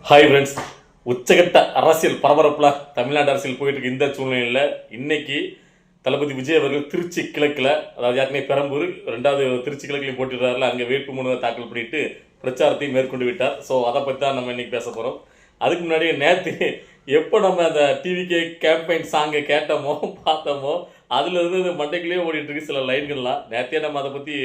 Hi friends. உச்சகட்ட அரசியல் பரபரப்பில் தமிழ்நாடு அரசியல் போயிட்டு இருக்கு. இந்த சூழ்நிலையில் இன்னைக்கு தளபதி விஜய் அவர்கள் திருச்சி கிழக்கில், அதாவது யாருக்குமே பெரம்பூர், ரெண்டாவது திருச்சி கிழக்கிலையும் போட்டிடுறாருல, அங்கே வேட்புமனுவை தாக்கல் பண்ணிட்டு பிரச்சாரத்தை மேற்கொண்டு விட்டார். ஸோ அதை பற்றி தான் நம்ம இன்னைக்கு பேச போகிறோம். அதுக்கு முன்னாடி நேற்று எப்போ நம்ம அந்த டிவிகே கேம்பெயின் சாங்கை கேட்டோமோ பார்த்தோமோ அதுலேருந்து இந்த மண்டைக்குள்ளேயே ஓடிட்டு இருக்கு சில லைன்கள்லாம். நேற்றே நம்ம அதை பற்றி,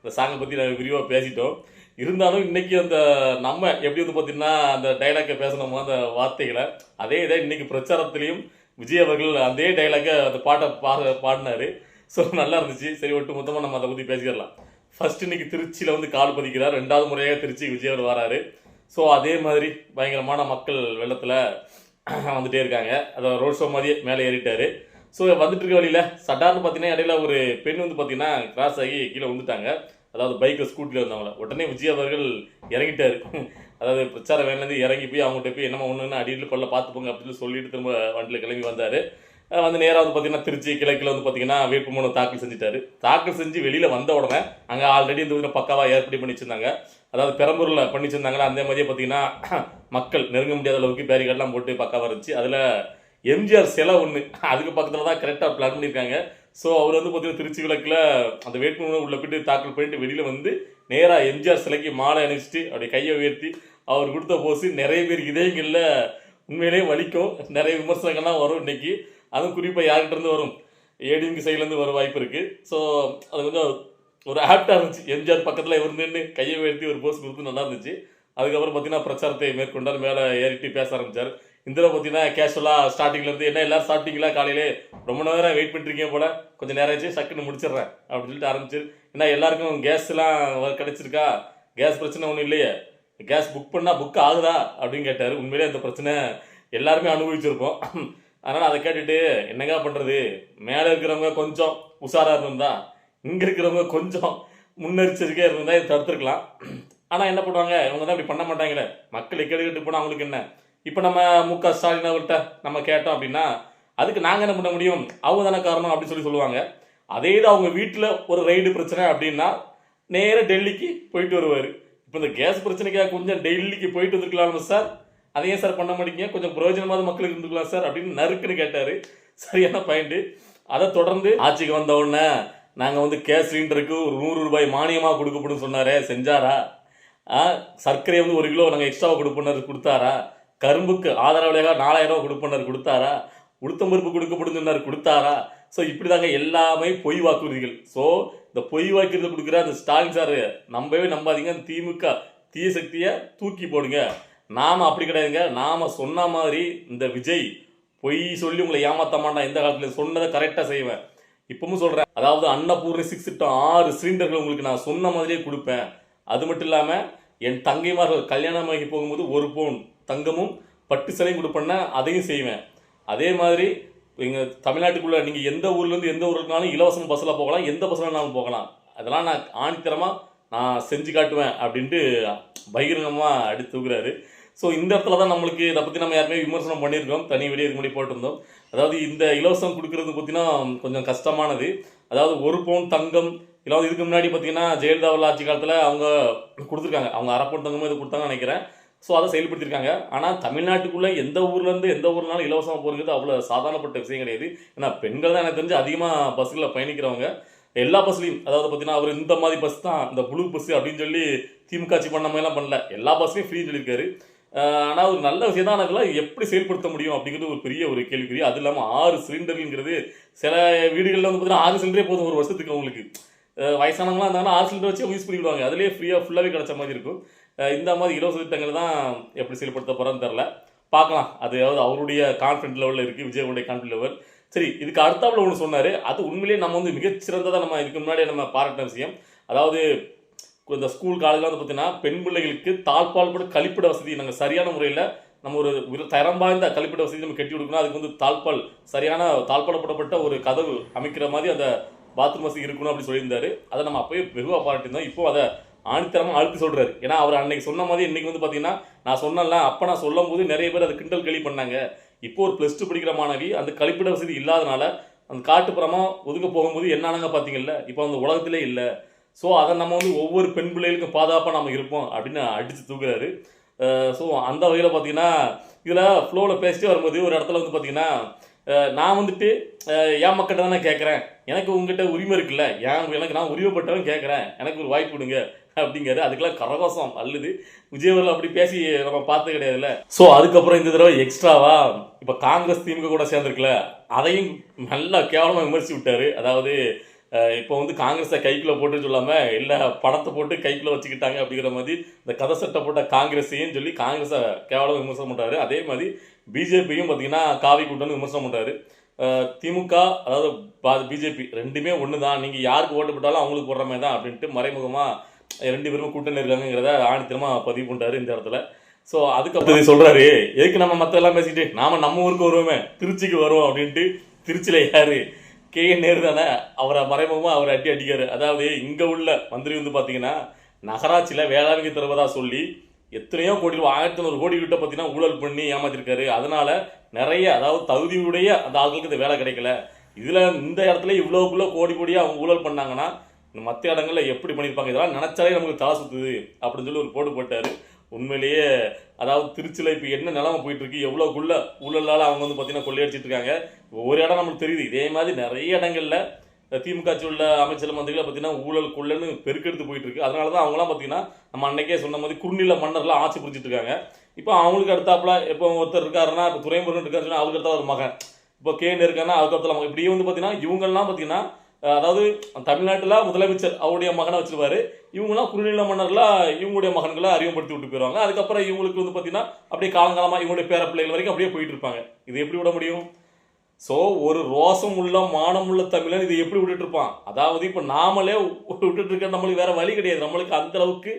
அந்த சாங்கை பற்றி நாங்கள் விரிவாக பேசிட்டோம். இருந்தாலும் இன்னைக்கு அந்த நம்ம எப்படி வந்து பார்த்தீங்கன்னா அந்த டைலாக்கை பேசணுமோ அந்த வார்த்தைகளை, அதே இதை இன்னைக்கு பிரச்சாரத்திலையும் விஜய் அவர்கள் அதே டைலாக்கை அந்த பாட்டை பாடினாரு. ஸோ நல்லா இருந்துச்சு. சரி, ஒட்டு மொத்தமாக நம்ம அதை பற்றி பேசிடலாம். ஃபர்ஸ்ட் இன்னைக்கு திருச்சியில் வந்து கால் பதிக்கிறார். ரெண்டாவது முறையாக திருச்சி விஜய் அவர் வராரு. ஸோ அதே மாதிரி பயங்கரமான மக்கள் வெள்ளத்தில் வந்துட்டே இருக்காங்க. அதை ரோட் ஷோ மாதிரியே மேலே ஏறிட்டாரு. ஸோ வந்துட்டு இருக்க வழியில் சட்டார்னு பார்த்தீங்கன்னா இடையில ஒரு பெண் வந்து பார்த்தீங்கன்னா கிராஸ் ஆகி கீழே வந்துட்டாங்க. அதாவது பைக்கில் ஸ்கூட்டியில் இருந்தவங்கள உடனே விஜய் அவர்கள் இறங்கிட்டார். அதாவது பிரச்சார வேன்லேருந்து இறங்கி போய் அவங்ககிட்ட போய் என்னமா ஒன்றுன்னு அடியில் பல்ல பார்த்துப்போங்க அப்படின்னு சொல்லிட்டு திரும்ப வண்டியில் கிளம்பி வந்தார். வந்து நேராக வந்து பார்த்தீங்கன்னா திருச்சி கிழக்கில் வந்து பார்த்தீங்கன்னா வேட்புமனு தாக்கல் செஞ்சுட்டாரு. தாக்கல் செஞ்சு வெளியில் வந்த உடனே அங்கே ஆல்ரெடி இந்த பக்காவாக ஏற்பாடு பண்ணி வச்சிருந்தாங்க. அதாவது பெரம்பூரில் பண்ணி வச்சிருந்தாங்களா, அந்த மாதிரியே பார்த்தீங்கன்னா மக்கள் நெருங்க முடியாத அளவுக்கு பேரிகார்டெலாம் போட்டு பக்காவாக இருந்துச்சு. அதில் எம்ஜிஆர் சிலை ஒன்று அதுக்கு பக்கத்தில் தான் கரெக்டாக பிளான் பண்ணியிருக்காங்க. ஸோ அவர் வந்து பார்த்தீங்கன்னா திருச்சி விளக்கில் அந்த வேட்புமனு உள்ள போய்ட்டு தாக்கல் பண்ணிட்டு வெளியில் வந்து நேராக எம்ஜிஆர் சிலைக்கு மாலை அணிச்சிட்டு அப்படியே கையை உயர்த்தி அவர் கொடுத்த போஸு நிறைய பேர் இதயங்களில் உண்மையிலேயே வலிக்கும். நிறைய விமர்சனங்கள்லாம் வரும் இன்னைக்கு. அதுவும் குறிப்பாக யார்கிட்ட இருந்து வரும், ஏடிஎம்கே சைட்லேருந்து வர வாய்ப்பு இருக்குது. ஸோ அது கொஞ்சம் ஒரு ஆப்டாக இருந்துச்சு. எம்ஜிஆர் பக்கத்தில் இவர் நின்று கையை உயர்த்தி ஒரு போஸ் கொடுத்து நல்லா இருந்துச்சு. அதுக்கப்புறம் பார்த்தீங்கன்னா பிரச்சாரத்தை மேற்கொண்டார். மேலே ஏறிட்டு பேச ஆரம்பித்தார். இதில் பார்த்தீங்கன்னா கேஷுவலாக ஸ்டார்டிங்லேருந்து என்ன எல்லோரும் சாப்பிட்டீங்களா, காலையிலே ரொம்ப நேரம் வெயிட் பண்ணிருக்கீங்க போல், கொஞ்சம் நேரம் ஆச்சு, சக்குன்னு முடிச்சிடுறேன் அப்படின்னு சொல்லிட்டு ஆரம்பிச்சிரு. ஏன்னா எல்லாருக்கும் கேஸ்லாம் கிடச்சிருக்கா, கேஸ் பிரச்சனை ஒன்றும் இல்லையே, கேஸ் புக் பண்ணால் புக் ஆகுதா அப்படின்னு கேட்டார். உண்மையிலே அந்த பிரச்சனை எல்லாருமே அனுபவிச்சிருப்போம். அதனால் அதை கேட்டுட்டு என்னங்க பண்ணுறது, மேலே இருக்கிறவங்க கொஞ்சம் உஷாராக இருந்திருந்தா, இங்கே இருக்கிறவங்க கொஞ்சம் முன்னெச்சரிக்கையாக இருந்தால் இதை தடுத்துருக்கலாம். ஆனால் என்ன பண்ணுவாங்க, இவங்க தான் இப்படி பண்ண மாட்டாங்களே, மக்களை கேட்டுக்கிட்டு போனால் அவங்களுக்கு என்ன. இப்போ நம்ம மு.க. ஸ்டாலின் அவர்கிட்ட நம்ம கேட்டோம் அப்படின்னா அதுக்கு நாங்கள் என்ன பண்ண முடியும், அவங்க தானே காரணம் அப்படின்னு சொல்லுவாங்க. அதே இது அவங்க வீட்டில் ஒரு ரைடு பிரச்சனை அப்படின்னா நேராக டெல்லிக்கு போயிட்டு வருவார். இப்போ இந்த கேஸ் பிரச்சனைக்காக கொஞ்சம் டெல்லிக்கு போயிட்டு வந்துருக்கலாம் சார், அதையும் சார் பண்ண மாட்டேங்க, கொஞ்சம் பிரயோஜனமாவது மக்களுக்கு இருந்துக்கலாம் சார் அப்படின்னு நறுக்குன்னு கேட்டார். சரியான பாயிண்ட்டு. அதை தொடர்ந்து ஆட்சிக்கு வந்த உடனே நாங்கள் வந்து கேஸ் சிலிண்டருக்கு ஒரு 100 ரூபாய் மானியமாக கொடுக்கப்படும் சொன்னாரே, செஞ்சாரா? சர்க்கரை வந்து 1 கிலோ நாங்கள் எக்ஸ்ட்ராவாக கொடுத்தாரா? கரும்புக்கு ஆதரவு விலையாக 4000 ரூபா கொடுப்பனர் கொடுத்தாரா? உளுத்தம் பருப்பு கொடுக்கப்படும் சொன்னார், கொடுத்தாரா? ஸோ இப்படி தாங்க எல்லாமே பொய் வாக்குறுதிகள். ஸோ இந்த பொய் வாக்குறுதி கொடுக்குற அந்த ஸ்டாலின் சார் நம்பவே நம்பாதீங்க. அந்த திமுக தீய சக்தியை தூக்கி போடுங்க. நாம் அப்படி கிடையாதுங்க. நாம் சொன்ன மாதிரி இந்த விஜய் பொய் சொல்லி உங்களை ஏமாற்ற மாட்டான். எந்த காலத்தில் சொன்னதை கரெக்டாக செய்வேன். இப்பவும் சொல்கிறேன், அதாவது அன்னபூர்ணி 6 திட்டம் 6 சிலிண்டர்கள் உங்களுக்கு நான் சொன்ன மாதிரியே கொடுப்பேன். அது மட்டும் இல்லாமல் என் தங்கைமார்கள் கல்யாணமாகி போகும்போது 1 பவுன் தங்கமும் பட்டு சிலையும் கொடுப்பேன்னா அதையும் செய்வேன். அதே மாதிரி எங்கள் தமிழ்நாட்டுக்குள்ளே நீங்கள் எந்த ஊர்லேருந்து எந்த ஊருக்குனாலும் இலவசம் பஸ்ஸில் போகலாம், எந்த பஸ்ஸில்னாலும் போகலாம். அதெல்லாம் நான் ஆணித்தரமாக நான் செஞ்சு காட்டுவேன் அப்படின்ட்டு பகிரங்கமாக அடித்து தூக்குறாரு. ஸோ இந்த இடத்துல தான் நம்மளுக்கு இதை பற்றி நம்ம யாருமே விமர்சனம் பண்ணியிருக்கோம், தனி வீடியோ இதுக்கு முன்னாடி போட்டிருந்தோம். அதாவது இந்த இலவசம் கொடுக்கறது பார்த்தீங்கன்னா கொஞ்சம் கஷ்டமானது. அதாவது 1 பவுன் தங்கம், இல்லை இதுக்கு முன்னாடி பார்த்தீங்கன்னா ஜெயலலிதா ஆட்சி காலத்தில் அவங்க கொடுத்துருக்காங்க, அவங்க 1/2 பவுன் தங்கமும் இது கொடுத்தாங்கன்னு நினைக்கிறேன். ஸோ அதை செயல்படுத்தியிருக்காங்க. ஆனால் தமிழ்நாட்டுக்குள்ளே எந்த ஊர்லேருந்து எந்த ஊர்னாலும் இலவசமாக போகிறது அவ்வளோ சாதாரணப்பட்ட விஷயம் கிடையாது. ஏன்னா பெண்கள் தான் எனக்கு தெரிஞ்சு அதிகமாக பஸ்ஸில் பயணிக்கிறவங்க. எல்லா பஸ்லையும், அதாவது பார்த்தீங்கன்னா அவர் இந்த மாதிரி பஸ் தான், இந்த ப்ளூ பஸ் அப்படின்னு சொல்லி திமுக ஆட்சி பண்ண மாதிரிலாம் பண்ணல, எல்லா பஸ்லையும் ஃப்ரீன்னு சொல்லியிருக்காரு. ஆனால் ஒரு நல்ல விஷயம் தான். அதெல்லாம் எப்படி செயல்படுத்த முடியும் அப்படிங்கிறது ஒரு பெரிய ஒரு கேள்விக்குறி. அது இல்லாமல் 6 சிலிண்டருங்கிறது சில வீடுகளில் வந்து பார்த்தீங்கன்னா 6 சிலிண்டரே போதும் ஒரு வருஷத்துக்கு. அவங்களுக்கு வயசானவங்களாம் இருந்தாங்கன்னா 6 சிலிண்டர் வச்சு யூஸ் பண்ணிவிடுவாங்க. அதிலே ஃப்ரீயாக ஃபுல்லாகவே கிடச்ச மாதிரி இருக்கும். இந்த மாதிரி இலவச திட்டங்கள் தான் எப்படி செயல்படுத்த போகிறான்னு தெரில, பார்க்கலாம். அது அவருடைய கான்ஃபிடன்ட் லெவலில் இருக்குது, விஜயனுடைய கான்ஃபிடன்ட் லெவல். சரி, இதுக்கு அடுத்தாப்புல ஒன்று சொன்னார், அது உண்மையிலேயே நம்ம வந்து மிகச்சிறந்ததாக நம்ம இதுக்கு முன்னாடி நம்ம பாராட்டின விஷயம். அதாவது இந்த ஸ்கூல் காலேஜில் வந்து பார்த்தீங்கன்னா பெண் பிள்ளைகளுக்கு தாழ்பால் கழிப்பிட வசதி நாங்கள் சரியான முறையில் நம்ம ஒரு தரம் வாய்ந்த கழிப்பிட வசதி நம்ம கட்டி கொடுக்கணும். அதுக்கு வந்து தாழ்பால் சரியான தாழ்பாலப்படப்பட்ட ஒரு கதவு அமைக்கிற மாதிரி அந்த பாத்ரூம் வசதி இருக்கணும் அப்படின்னு சொல்லியிருந்தாரு. அதை நம்ம அப்போயே வெகுவாக பாராட்டியிருந்தோம். இப்போ அதை ஆணித்தரமாக அழுத்தி சொல்கிறாரு. ஏன்னா அவர் அன்னைக்கு சொன்ன மாதிரி இன்றைக்கி வந்து பார்த்தீங்கன்னா நான் சொன்னல, அப்போ நான் சொல்லும் போது நிறைய பேர் அதை கிண்டல் கேலி பண்ணாங்க. இப்போ ஒரு +2 படிக்கிற மாணவி அந்த கழிப்பிட வசதி இல்லாதனால அந்த காட்டுப்புறமாக ஒதுக்க போகும்போது என்னானங்க பார்த்தீங்கல்ல, இப்போ அந்த உலகத்திலே இல்லை. ஸோ அதை நம்ம வந்து ஒவ்வொரு பெண் பிள்ளைகளுக்கும் பாதுகாப்பாக நம்ம இருப்போம் அப்படின்னு அடித்து தூக்குறாரு. ஸோ அந்த வகையில் பார்த்தீங்கன்னா இதில் ஃப்ளோவில் பேசிட்டே வரும்போது ஒரு இடத்துல வந்து பார்த்தீங்கன்னா நான் வந்துட்டு என் மக்கள்கிட்ட தான் நான் கேட்குறேன், எனக்கு உங்ககிட்ட உரிமை இருக்குல்ல, எனக்கு நான் உரிமைப்பட்டவன் கேட்குறேன், எனக்கு ஒரு வாய்ப்பு கொடுங்க அப்படிங்கிறாரு. அதுக்கெல்லாம் கரகோசம் அல்லது விஜயவர்கள் அப்படி பேசி நம்ம பார்த்து கிடையாதுல்ல. ஸோ அதுக்கப்புறம் இந்த தடவை எக்ஸ்ட்ராவா இப்போ காங்கிரஸ் திமுக கூட சேர்ந்துருக்குல்ல, அதையும் நல்லா கேவலமாக விமர்சி விட்டாரு. அதாவது இப்போ வந்து காங்கிரஸை கைக்குள்ளே போட்டு சொல்லாமல் எல்லா படத்தை போட்டு கைக்குள்ளே வச்சுக்கிட்டாங்க அப்படிங்கிற மாதிரி இந்த கதை சட்டை போட்ட காங்கிரஸையும் சொல்லி காங்கிரஸை கேவலம் விமர்சனம் பண்ணுறாரு. அதே மாதிரி பிஜேபியும் பார்த்தீங்கன்னா காவி கூட்டம்னு விமர்சனம் பண்ணுறாரு. திமுக அதாவது பிஜேபி ரெண்டுமே ஒன்று தான், நீங்கள் யாருக்கு ஓட்டு போட்டாலும் அவங்களுக்கு போடுற மாதிரி தான் அப்படின்ட்டு மறைமுகமாக ரெண்டு பேருமே கூட்டணி இருக்காங்கிறத ஆணித்தரமாக பதிவு பண்ணுறாரு இந்த இடத்துல. ஸோ அதுக்கப்புறம் சொல்கிறாரு, எதுக்கு நம்ம மற்ற எல்லாம் பேசிட்டு நம்ம ஊருக்கு வருவோமே, திருச்சிக்கு வருவோம் அப்படின்ட்டு. திருச்சியில் யார் KN நேரு தானே, அவரை மறைமுகமாக அவர் அடிக்காரு. அதாவது இங்கே உள்ள மந்திரி வந்து பார்த்தீங்கன்னா நகராட்சியில் வேளாண்மை தருவதா சொல்லி எத்தனையோ கோடி 1500 கோடி கிட்ட பார்த்தீங்கன்னா ஊழல் பண்ணி ஏமாத்திருக்காரு. அதனால நிறைய அதாவது தகுதியுடைய அந்த ஆட்களுக்கு இந்த வேலை கிடைக்கல. இதில் இந்த இடத்துல இவ்வளோக்குள்ள கோடியாக அவங்க ஊழல் பண்ணாங்கன்னா மற்ற இடங்களில் எப்படி பண்ணியிருப்பாங்க, இதெல்லாம் நினச்சாலே நமக்கு தலை சுற்றுது அப்படின்னு சொல்லி ஒரு போடு போட்டார். உண்மையிலேயே அதாவது திருச்சியில் இப்போ என்ன நிலைமை போயிட்டு இருக்கு, எவ்வளோக்குள்ள ஊழலால் அவங்க வந்து பார்த்தீங்கன்னா கொள்ளையடிச்சிட்டு இருக்காங்க. ஒரு இடம் நமக்கு தெரியுது. இதே மாதிரி நிறைய இடங்களில் திமுக உள்ள அமைச்சர் மந்திரிகளை பார்த்தீங்கன்னா ஊழல் கொள்ளன்னு பெருக்கெடுத்து போயிட்டு இருக்கு. அதனால தான் அவங்களாம் பார்த்தீங்கன்னா நம்ம அன்னைக்கே சொன்ன மாதிரி குறுநில மன்னர்லாம் ஆட்சி புரிஞ்சிட்டு இருக்காங்க. இப்போ அவங்களுக்கு அடுத்தாப்புல இப்போ ஒருத்தர் இருக்காருன்னா இப்போ துரைமுருகன் இருக்காருன்னா அவருக்கு அடுத்த ஒரு மகன், இப்போ KN இருக்காருன்னா அவருக்கு அடுத்த மகன், இப்படியே வந்து பார்த்தீங்கன்னா இவங்கெல்லாம் பார்த்தீங்கன்னா அதாவது தமிழ்நாட்டில் முதலமைச்சர் அவருடைய மகனை வச்சிருவாரு. இவங்கெல்லாம் குறுநில மன்னர்லாம் இவங்களுடைய மகன்களை அறிமுகப்படுத்தி விட்டு போயிடுவாங்க. அதுக்கப்புறம் இவங்களுக்கு வந்து பார்த்தீங்கன்னா அப்படியே காலங்காலமாக இவங்களுடைய பேர பிள்ளைகள் வரைக்கும் அப்படியே போயிட்டு இருப்பாங்க. இது எப்படி விட முடியும்? ஸோ ஒரு ரோசம் உள்ள மானம் உள்ள தமிழன் இதை எப்படி விட்டுட்டு இருப்பான்? அதாவது இப்போ நாமளே விட்டுட்டு இருக்க நம்மளுக்கு வேற வழி கிடையாது. நம்மளுக்கு அந்த அளவுக்கு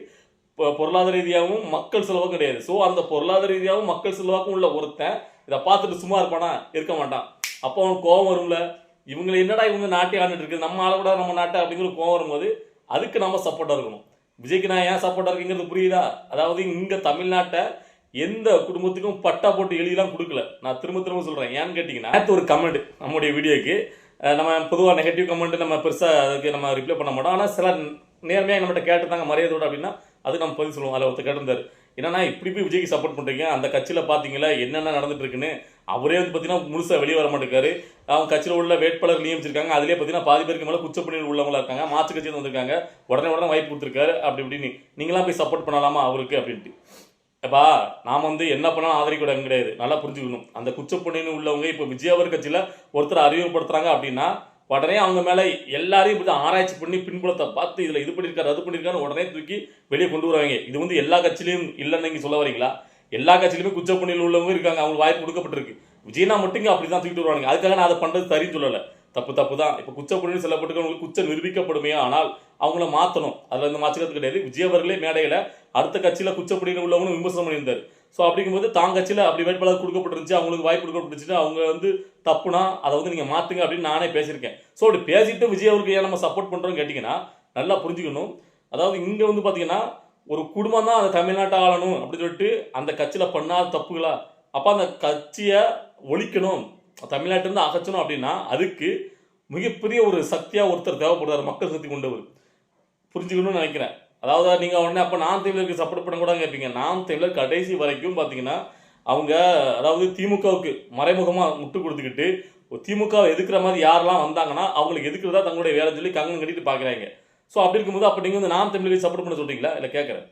பொருளாதார ரீதியாகவும் மக்கள் செல்வாக்கும் கிடையாது. ஸோ அந்த பொருளாதார ரீதியாகவும் மக்கள் செல்வாக்கும் உள்ள ஒருத்தன் இதை பார்த்துட்டு சும்மா இருப்பானா? இருக்க மாட்டான். அப்போ அவனுக்கு கோபம் வரும்ல, இவங்களை என்னடா இவங்க நாட்டை ஆண்டுட்டு இருக்குது, நம்ம ஆள கூட நம்ம நாட்டை அப்படிங்கிற கோவம் வரும்போது அதுக்கு நம்ம சப்போர்ட்டாக இருக்கணும். விஜய்க்கு நான் ஏன் சப்போர்ட்டாக இருக்குங்கிறது புரியுதா? அதாவது இங்கே தமிழ்நாட்டை எந்த குடும்பத்துக்கும் பட்டா போட்டு எழுதிலாம் கொடுக்கல. நான் திரும்ப சொல்கிறேன். ஏன்னு கேட்டிங்கன்னா நேற்று ஒரு கமெண்ட் நம்முடைய வீடியோக்கு நம்ம பொதுவாக நெகட்டிவ் கமெண்ட் நம்ம பெருசாக அதுக்கு நம்ம ரிப்ளை பண்ண மாட்டோம். ஆனால் சில நேர்மையாக நம்மகிட்ட கேட்டுருந்தாங்க மரியாதையோடு அப்படின்னா அது நம்ம பதில் சொல்லுவோம். அதில் ஒருத்தர் கேட்டிருந்தார், என்னன்னா இப்படி போய் விஜய்க்கு சப்போர்ட் பண்ணுறீங்க, அந்த கட்சியில் பார்த்தீங்களா என்னென்ன நடந்துட்டு இருக்குன்னு. அவரே வந்து பார்த்தீங்கன்னா முழுசாக வெளியே வர மாட்டேங்காரு. அவங்க கட்சியில் உள்ள வேட்பாளர் நியமிச்சிருக்காங்க, அதிலே பார்த்தீங்கன்னா பாதி பேருக்கு மேலே குச்சப்பணியில் உள்ளவங்களா இருக்காங்க, மாற்று கட்சியில் வந்திருக்காங்க, உடனே வாய்ப்பு கொடுத்துருக்காரு அப்படி இப்படின்னு. நீங்களாம் போய் சப்போர்ட் பண்ணலாமா அவருக்கு அப்படின்ட்டு. எப்பா நாம் வந்து என்ன பண்ணாலும் ஆதரிக்கூட கிடையாது, நல்லா புரிஞ்சுக்கணும். அந்த குச்சப்பணின்னு உள்ளவங்க இப்போ விஜயவர் கட்சியில் ஒருத்தர் அறிமுகப்படுத்துறாங்க அப்படின்னா உடனே அவங்க மேலே எல்லாரையும் இப்படி ஆராய்ச்சி பண்ணி பின்புலத்தை பார்த்து இதில் இது பண்ணியிருக்காரு அது பண்ணியிருக்காரு உடனே தூக்கி வெளியே கொண்டு வருவாங்க. இது வந்து எல்லா கட்சியிலையும் இல்லைன்னு நீங்கள் சொல்ல வரீங்களா? எல்லா கட்சியிலுமே குச்சப்பணியில் உள்ளவங்க இருக்காங்க, அவங்களுக்கு வாய்ப்பு கொடுக்கப்பட்டிருக்கு. விஜயனா மட்டும் அப்படி தான் தூக்கிட்டு வருவாங்க. அதுக்காக நான் அதை பண்ணுறது சரின்னு சொல்லலை, தப்பு தான். இப்போ குச்சப்பணியில் செல்லப்பட்டிருக்கவங்களுக்கு குச்சம் நிரூபிக்கப்படுமே, ஆனால் அவங்கள மாற்றணும், அதில் வந்து மாற்றுக்கிறது கிடையாது. விஜயவர்களே மேடையில் அடுத்த கட்சியில் குச்சப்பணியில் உள்ளவங்களும் விமர்சனம் பண்ணியிருந்தார். ஸோ அப்படிங்கும்போது தான் கட்சியில் அப்படி வேட்பாளர் கொடுக்கப்பட்டிருந்துச்சு, அவங்களுக்கு வாய்ப்பு கொடுக்கப்பட்டுச்சுட்டு அவங்க வந்து தப்புனா அதை வந்து நீங்கள் மாற்றுங்க அப்படின்னு நானே பேசியிருக்கேன். ஸோ அப்படி பேசிட்டு விஜய் அவருக்கு ஏன் நம்ம சப்போர்ட் பண்ணுறோன்னு கேட்டிங்கன்னா நல்லா புரிஞ்சுக்கணும். அதாவது இங்கே வந்து பார்த்தீங்கன்னா ஒரு குடும்பம் தான் அந்த தமிழ்நாட்டை ஆளணும் அப்படின்னு சொல்லிட்டு அந்த கட்சியில் பண்ணாத தப்புகளா? அப்போ அந்த கட்சியை ஒழிக்கணும், தமிழ்நாட்டிலேருந்து அகற்றணும் அப்படின்னா அதுக்கு மிகப்பெரிய ஒரு சக்தியாக ஒருத்தர் தேவைப்படுறாரு, மக்கள் சக்தி கொண்டவர். புரிஞ்சுக்கணும்னு நினைக்கிறேன். அதாவது நீங்கள் உடனே அப்போ நாம் தமிழருக்கு சப்போர்ட் பண்ண கூட கேட்பீங்க. நாம் தமிழர் கடைசி வரைக்கும் பார்த்தீங்கன்னா அவங்க அதாவது திமுகவுக்கு மறைமுகமாக முட்டு கொடுத்துக்கிட்டு திமுகவை எதுக்குற மாதிரி யாரெல்லாம் வந்தாங்கன்னா அவங்களுக்கு எதுக்குறதா தங்களுடைய வேலை சொல்லி கங்கன் கட்டிட்டு பார்க்குறாங்க. ஸோ அப்படி இருக்கும்போது அப்போ நீங்கள் வந்து நாம் தமிழருக்கு சப்போர்ட் பண்ண சொல்கிறீங்களா? இல்லை கேட்குறேன்.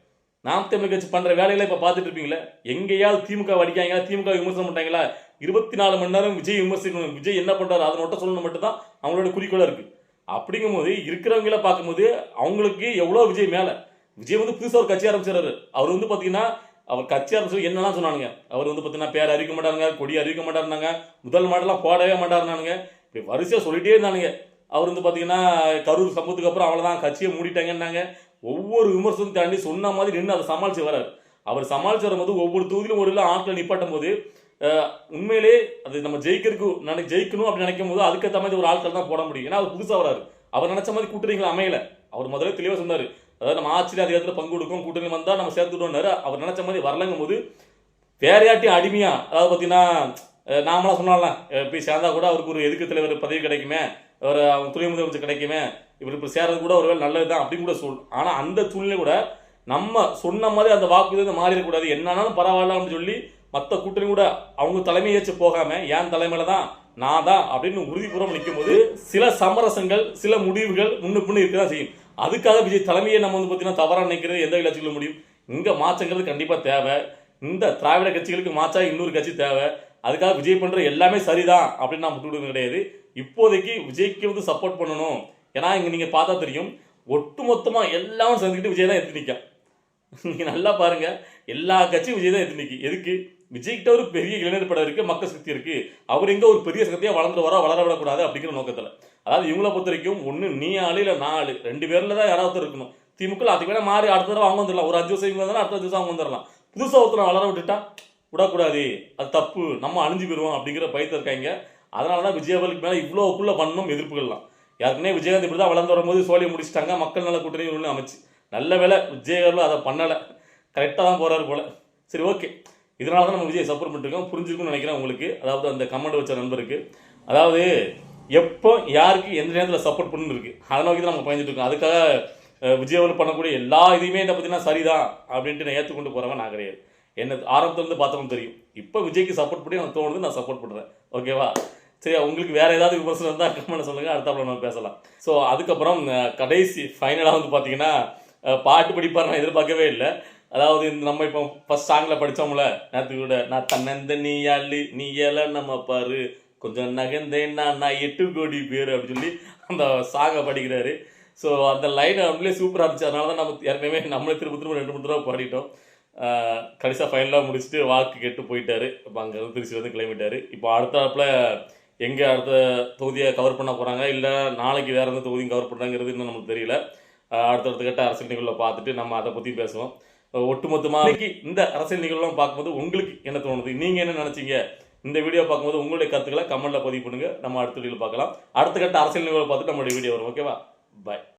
நாம் தமிழ் கட்சி பண்ணுற வேலைகளை இப்போ பார்த்துட்டு இருப்பீங்களா? எங்கேயாவது திமுக அடிக்காங்களா, திமுக விமர்சனம் பண்ணுறாங்களா? 24 மணி நேரம் விஜய் விமர்சிக்கணும், விஜய் என்ன பண்ணுறாரு அதை மட்டும் சொல்லணும் மட்டும்தான் அவங்களோட குறிக்கோளாக இருக்குது. அப்படிங்கும்போது இருக்கிறவங்கள பார்க்கும்போது அவங்களுக்கு எவ்வளோ விஜய் மேலே. விஜய் வந்து புதுசாக ஒரு கட்சி ஆரம்பிச்சாரு. அவர் வந்து பார்த்தீங்கன்னா அவர் கட்சி ஆரம்பிச்சு என்னெல்லாம் சொன்னானுங்க. அவர் வந்து பார்த்தீங்கன்னா பேர் அறிவிக்க மாட்டாருங்க, கொடி அறிவிக்க மாட்டாருனாங்க, முதல் மாடெல்லாம் போடவே மாட்டாருனானுங்க, இப்படி வரிசையாக சொல்லிட்டே இருந்தானுங்க. அவர் வந்து பார்த்தீங்கன்னா கரூர் சம்பவத்துக்கு அப்புறம் அவ்வளோதான் கட்சியை மூடிட்டாங்கன்னாங்க. ஒவ்வொரு விமர்சனம் தாண்டி சொன்ன மாதிரி நின்று அதை சமாளித்து வராரு. அவர் சமாளித்து வரும்போது ஒவ்வொரு தொகுதியிலும் ஒரு ஆட்களை நிப்பாட்டும் போது உண்மையிலே அது நம்ம ஜெயிக்கணும் அப்படின்னு நினைக்கும் போது அதுக்கேற்ற மாதிரி ஒரு ஆட்கள் தான் போட முடியும். ஏன்னா அவர் புதுசாக வராரு. அவர் நினைச்ச மாதிரி கூட்டணிகள் அமையல. அவர் முதல்ல தெளிவாக சொன்னார், அதாவது நம்ம ஆட்சியில் அதிகாரத்தில் பங்கு கொடுக்கும், கூட்டணி வந்தால் நம்ம சேர்த்துட்டோம்னாரு. அவர் நினைச்ச மாதிரி வரலங்கும் போது வேறையாட்டி அடிமையா, அதாவது பார்த்தீங்கன்னா நாமளாம் சொன்னாலாம் போய் சேர்ந்தா கூட அவருக்கு ஒரு எதிர்க்கட்சி தலைவர் பதவி கிடைக்குமே, ஒரு துணை முதலமைச்சர் கிடைக்குமே, இவர் இப்போ சேர்றது கூட ஒரு வேலை நல்லது தான் அப்படின்னு கூட ஆனால் அந்த சூழ்நிலை கூட நம்ம சொன்ன மாதிரி அந்த வாக்குறுதி மாறிடக்கூடாது, என்னாலும் பரவாயில்லன்னு சொல்லி மற்ற கூட்டணி கூட அவங்க தலைமையை ஏற்று போகாம என் தலைமையில தான் நான் தான் அப்படின்னு உறுதிபூர்வம் நிற்கும் போது சில சமரசங்கள் சில முடிவுகள் முன்னுக்கு இருக்கதான் செய்யும். அதுக்காக விஜய் தலைமையை நம்ம வந்து பார்த்தீங்கன்னா தவறாக நினைக்கிறது எந்த வகையில் சொல்ல முடியும்? இங்கே மாற்றங்கிறது கண்டிப்பாக தேவை. இந்த திராவிட கட்சிகளுக்கு மாற்றா இன்னொரு கட்சி தேவை. அதுக்காக விஜய் பண்ணுற எல்லாமே சரிதான் அப்படின்னு நான் விட்டுவிடுறது கிடையாது. இப்போதைக்கு விஜய்க்கு வந்து சப்போர்ட் பண்ணணும். ஏன்னா இங்கே நீங்கள் பார்த்தா தெரியும், ஒட்டுமொத்தமாக எல்லாரும் சேர்ந்துக்கிட்டு விஜய் தான் எடுத்து நிற்கும். நீங்கள் நல்லா பாருங்க, எல்லா கட்சியும் விஜய் தான் எடுத்து நிற்கி. எதுக்கு? விஜய்கிட்ட ஒரு பெரிய இளைஞர் படம் இருக்குது, மக்கள் சக்தி இருக்குது. அவர் எங்கே ஒரு பெரிய சக்தியாக வளர்ந்து வளர விடக்கூடாது அப்படிங்கிற நோக்கத்தில். அதாவது இவங்கள பொறுத்த வரைக்கும் ஒன்று நீ ஆளு இல்லை நான் ஆளு, 2 பேரில் தான் யாராவது இருக்கணும். திமுக அதுக்கு வேணா மாறி அடுத்த தடவை அவங்க வந்துடலாம். ஒரு 5 வருஷம் இவங்க வந்தாலும் அடுத்த 5 வருஷம் அவங்க வந்துடலாம். புதுசாக ஒருத்தனை வளர விட்டுட்டா விடக்கூடாது, அது தப்பு, நம்ம அழிஞ்சு போயிடுவோம் அப்படிங்கிற பயத்தை இருக்காங்க. அதனால தான் விஜய் அவர்களுக்கு மேலே இவ்வளோக்குள்ளே பண்ணணும் எதிர்ப்புகள்லாம். யாருக்குனே விஜயகாந்த் இப்படி தான் வளர்ந்து வரும்போது சோழியை முடிச்சிட்டாங்க, மக்கள் நல கூட்டணி ஒன்று அமைச்சு. நல்ல வேலை விஜய் அவர்கள் அதை பண்ணலை, கரெக்டாக தான் போகிறாரு போல. சரி, ஓகே. இதனால தான் நம்ம விஜய் சப்போர்ட் பண்ணிருக்கோம். புரிஞ்சுக்கணும்னு நினைக்கிறேன் உங்களுக்கு. அதாவது அந்த கமெண்ட் வச்ச நண்பருக்கு, அதாவது எப்போ யாருக்கு எந்த நேரத்தில் சப்போர்ட் பண்ணு இருக்கு, அதை நோக்கி தான் நம்ம பயந்துட்டு இருக்கோம். அதுக்காக விஜய் அவர்கள் பண்ணக்கூடிய எல்லா இதையுமே என்ன பார்த்தீங்கன்னா சரிதான் அப்படின்ட்டு நான் ஏற்றுக்கொண்டு போகிறவன் நான் கிடையாது. என்ன ஆரம்பத்துலேருந்து பார்த்தவங்க தெரியும். இப்போ விஜய்க்கு சப்போர்ட் பண்ணி எனக்கு தோணுது, நான் சப்போர்ட் பண்ணுறேன். ஓகேவா? சரி, உங்களுக்கு வேறு ஏதாவது விமர்சனம் இருந்தால் கமெண்ட் சொல்லுங்கள், அடுத்தாப்புல நம்ம பேசலாம். ஸோ அதுக்கப்புறம் கடைசி ஃபைனலாக வந்து பார்த்தீங்கன்னா பாட்டு படிப்பார் நான் எதிர்பார்க்கவே இல்லை. அதாவது நம்ம இப்போ ஃபர்ஸ்ட் சாங்கில் படித்தோம்ல நேற்று கூட, நான் தன்னந்த நீ ஆளு நீ ஏல நம்ம பாரு கொஞ்சம் நகர்ந்தேன்னா நான் 8 கோடி பேர் அப்படின்னு சொல்லி அந்த சாங்கை படிக்கிறாரு. ஸோ அந்த லைன் அவங்களே சூப்பராக இருந்துச்சு. அதனால தான் நம்ம ஏற்கனவே நம்மளே திரும்ப 2-3 தடவை பாடிட்டோம். கடைசியாக ஃபைனலாக முடிச்சுட்டு வாக்கு கேட்டு போயிட்டாரு. இப்போ அங்கே வந்து திருச்சி வந்து கிளம்பிட்டாரு. இப்போ அடுத்தாப்புல எங்கே அடுத்த தொகுதியை கவர் பண்ண போகிறாங்க, இல்லை நாளைக்கு வேறு எந்த தொகுதியும் கவர் பண்ணுறாங்கிறது இன்னும் நமக்கு தெரியல. அடுத்தடுத்த கட்ட அரசியல் நிகழ்வை பார்த்துட்டு நம்ம அதை பற்றி பேசுவோம். ஒட்டுமொத்தமாக இன்னைக்கு இந்த அரசியல் நிகழ்வுலாம் பார்க்கும்போது உங்களுக்கு என்ன தோணுது, நீங்கள் என்ன நினச்சிங்க, இந்த வீடியோ பார்க்கும்போது உங்களுடைய கருத்துக்களை கமெண்ட்டில் பதிவு பண்ணுங்கள். நம்ம அடுத்த வீடியோவில் பார்க்கலாம். அடுத்த கட்ட அரசியல் நிகழ்வை பார்த்துட்டு நம்மளுடைய வீடியோ வரும். ஓகேவா? பாய்.